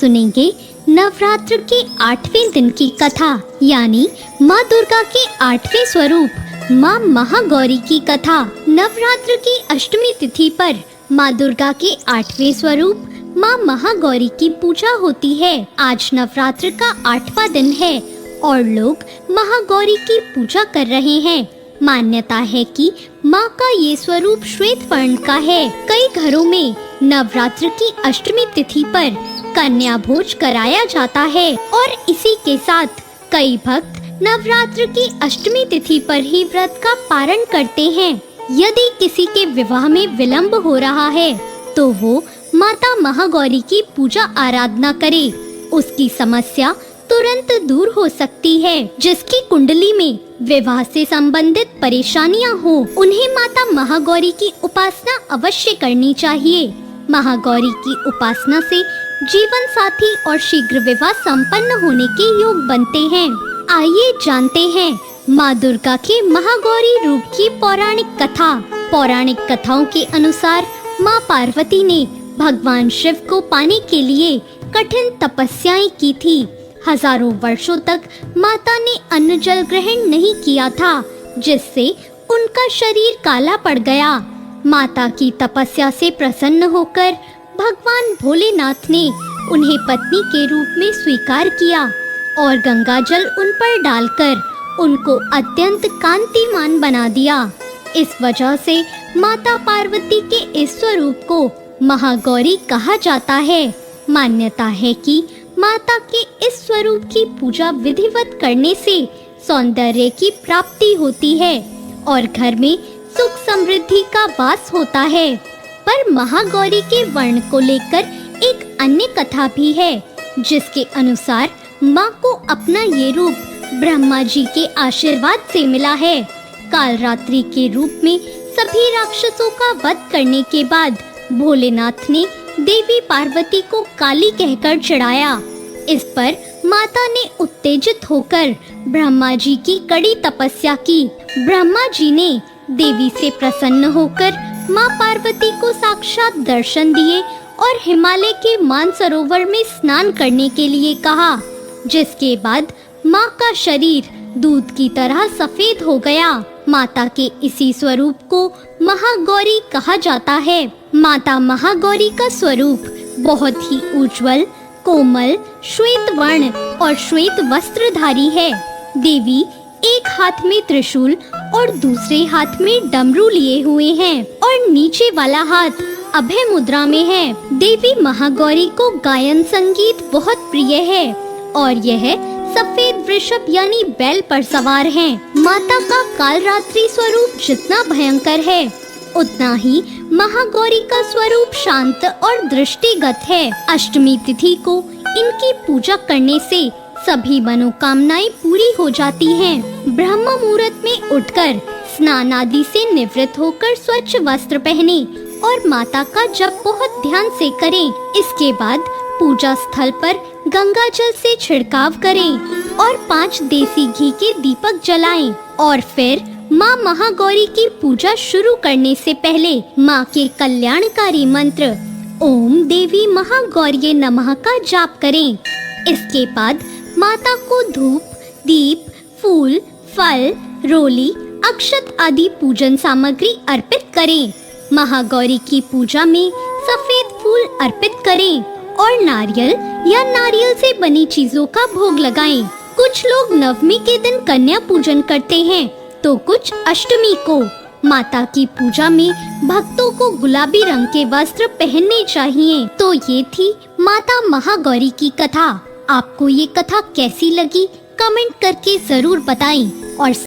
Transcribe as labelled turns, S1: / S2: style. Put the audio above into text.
S1: सुनेंगे नवरात्र के 8वें दिन की कथा, यानी माँ दुर्गा के 8वें स्वरूप माँ महागौरी की कथा। नवरात्र की अष्टमी तिथि पर माँ दुर्गा के 8वें स्वरूप माँ महागौरी की पूजा होती है। आज नवरात्र का 8वां दिन है और लोग महागौरी की पूजा कर रहे हैं। मान्यता है कि माँ का ये स्वरूप श्वेत वर्ण का है। कई घरों में नवरात्र की अष्टमी तिथि पर कन्या भोज कराया जाता है और इसी के साथ कई भक्त नवरात्र की अष्टमी तिथि पर ही व्रत का पारण करते हैं। यदि किसी के विवाह में विलंब हो रहा है तो वो माता महागौरी की पूजा आराधना करे। उसकी समस्या तुरंत दूर हो सकती है। जिसकी कुंडली में विवाह से संबंधित परेशानियां हो, उन्हें माता महागौरी की उपासना अवश्य करनी चाहिए। महागौरी की उपासना से जीवन साथी और शीघ्र विवाह संपन्न होने के योग बनते हैं। आइए जानते हैं माँ दुर्गा के महागौरी रूप की पौराणिक कथा। पौराणिक कथाओं के अनुसार माँ पार्वती ने भगवान शिव को पाने के लिए कठिन तपस्याएं की थी। हजारों वर्षों तक माता ने अन्न जल ग्रहण नहीं किया था, जिससे उनका शरीर काला पड़ गया। माता की तपस्या से प्रसन्न होकर भगवान भोलेनाथ ने उन्हें पत्नी के रूप में स्वीकार किया और गंगा जल उन पर डालकर उनको अत्यंत कांतिमान बना दिया। इस वजह से माता पार्वती के इस स्वरूप को महागौरी कहा जाता है। मान्यता है कि माता के इस स्वरूप की पूजा विधिवत करने से सौंदर्य की प्राप्ति होती है और घर में सुख समृद्धि का वास होता है। पर महागौरी के वर्ण को लेकर एक अन्य कथा भी है, जिसके अनुसार माँ को अपना ये रूप ब्रह्मा जी के आशीर्वाद से मिला है। कालरात्रि के रूप में सभी राक्षसों का वध करने के बाद भोलेनाथ ने देवी पार्वती को काली कहकर चिढ़ाया। इस पर माता ने उत्तेजित होकर ब्रह्मा जी की कड़ी तपस्या की। ब्रह्मा जी ने देवी से प्रसन्न होकर माँ पार्वती को साक्षात दर्शन दिए और हिमालय के मानसरोवर में स्नान करने के लिए कहा, जिसके बाद माँ का शरीर दूध की तरह सफेद हो गया। माता के इसी स्वरूप को महागौरी कहा जाता है। माता महागौरी का स्वरूप बहुत ही उज्जवल, कोमल, श्वेत वर्ण और श्वेत वस्त्रधारी है। देवी एक हाथ में त्रिशूल और दूसरे हाथ में डमरू लिए हुए हैं और नीचे वाला हाथ अभय मुद्रा में है। देवी महागौरी को गायन संगीत बहुत प्रिय है और यह सफेद वृषभ यानी बैल पर सवार हैं। माता का कालरात्रि स्वरूप जितना भयंकर है, उतना ही महागौरी का स्वरूप शांत और दृष्टिगत है। अष्टमी तिथि को इनकी पूजा करने से सभी मनोकामनाएं पूरी हो जाती हैं। ब्रह्म मुहूर्त में उठकर स्नान आदि से निवृत्त होकर स्वच्छ वस्त्र पहने और माता का जप बहुत ध्यान से करें। इसके बाद पूजा स्थल पर गंगा जल से छिड़काव करें और 5 देसी घी के दीपक जलाएं और फिर माँ महागौरी की पूजा शुरू करने से पहले माँ के कल्याणकारी मंत्र ओम देवी महागौर्ये नमः का जाप करें। इसके बाद माता को धूप, दीप, फूल, फल, रोली, अक्षत आदि पूजन सामग्री अर्पित करें। महागौरी की पूजा में सफेद फूल अर्पित करें और नारियल या नारियल से बनी चीजों का भोग लगाएं। कुछ लोग नवमी के दिन कन्या पूजन करते हैं तो कुछ अष्टमी को। माता की पूजा में भक्तों को गुलाबी रंग के वस्त्र पहनने चाहिए। तो ये थी माता महागौरी की कथा। आपको ये कथा कैसी लगी कमेंट करके जरूर बताएं और